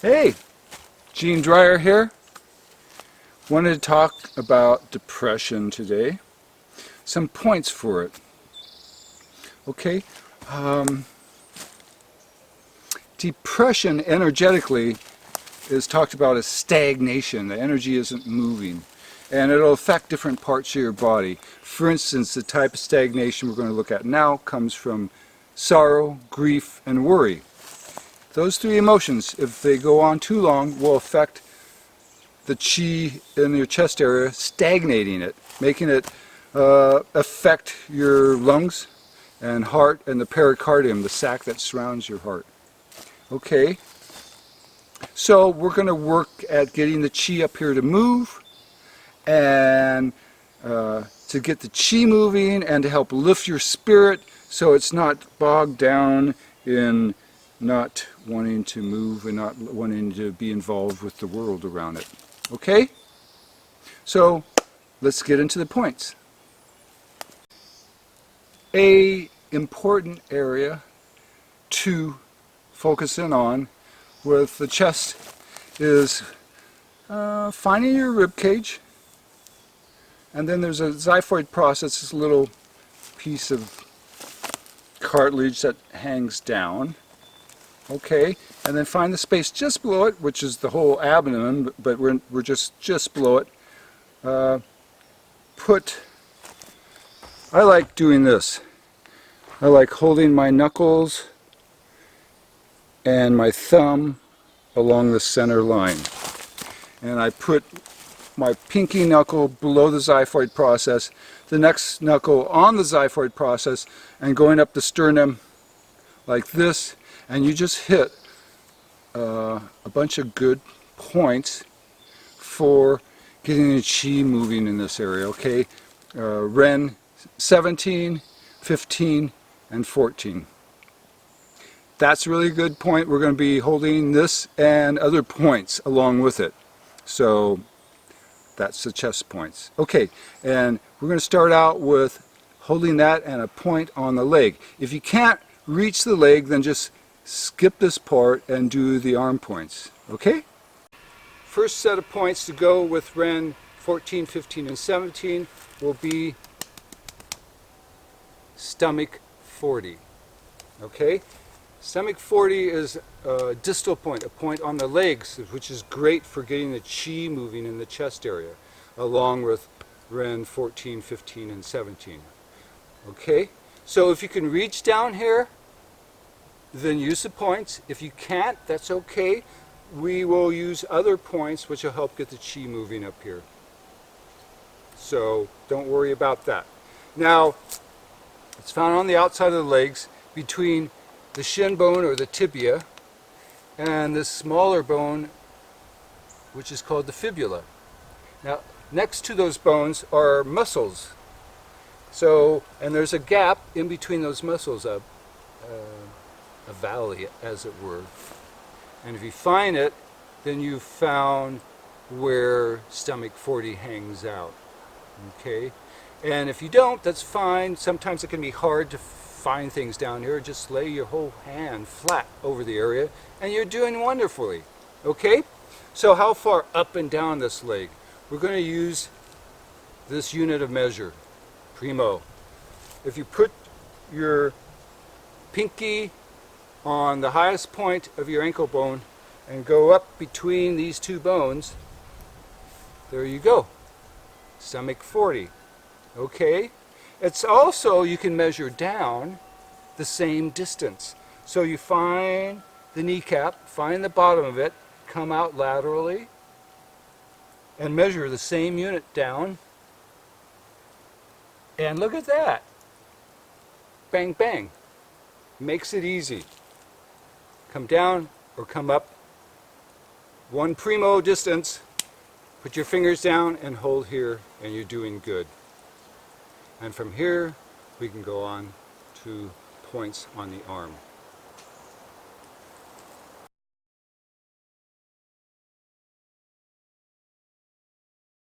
Hey, Gene Dreyer here. Wanted to talk about depression today. Some points for it. Okay, depression energetically is talked about as stagnation. The energy isn't moving, and it'll affect different parts of your body. For instance, the type of stagnation we're going to look at now comes from sorrow, grief, and worry. Those three emotions, if they go on too long, will affect the chi in your chest area, stagnating it, making it affect your lungs and heart and the pericardium, the sac that surrounds your heart. Okay, so we're going to work at getting the chi up here to move and to get the chi moving and to help lift your spirit so it's not bogged down in not wanting to move and not wanting to be involved with the world around it. Okay? So let's get into the points. A important area to focus in on with the chest is finding your rib cage, and then there's a xiphoid process, this little piece of cartilage that hangs down. Okay, and then find the space just below it, which is the whole abdomen, but we're just below it. I like doing this. I like holding my knuckles and my thumb along the center line. And I put my pinky knuckle below the xiphoid process, the next knuckle on the xiphoid process, and going up the sternum like this. And you just hit a bunch of good points for getting the chi moving in this area, okay? Ren 17, 15, and 14. That's a really good point. We're going to be holding this and other points along with it. So that's the chest points. Okay, and we're going to start out with holding that and a point on the leg. If you can't reach the leg, then just skip this part and do the arm points, okay? First set of points to go with Ren 14, 15, and 17 will be stomach 40, okay? Stomach 40 is a distal point, a point on the legs, which is great for getting the chi moving in the chest area, along with Ren 14, 15, and 17, okay? So if you can reach down here, then use the points. If you can't, that's okay. We will use other points which will help get the chi moving up here. So don't worry about that. Now, it's found on the outside of the legs between the shin bone or the tibia and this smaller bone which is called the fibula. Now, next to those bones are muscles. So, and there's a gap in between those muscles, a valley, as it were. And if you find it, then you've found where stomach 40 hangs out. Okay? And if you don't, that's fine. Sometimes it can be hard to find things down here. Just lay your whole hand flat over the area, and you're doing wonderfully. Okay? So how far up and down this leg? We're going to use this unit of measure, primo. If you put your pinky on the highest point of your ankle bone and go up between these two bones, there you go, stomach 40. Okay, it's also, you can measure down the same distance. So you find the kneecap, find the bottom of it, come out laterally and measure the same unit down, and look at that, bang bang, makes it easy. Come down or come up, one primo distance, put your fingers down and hold here, and you're doing good. And from here we can go on to points on the arm.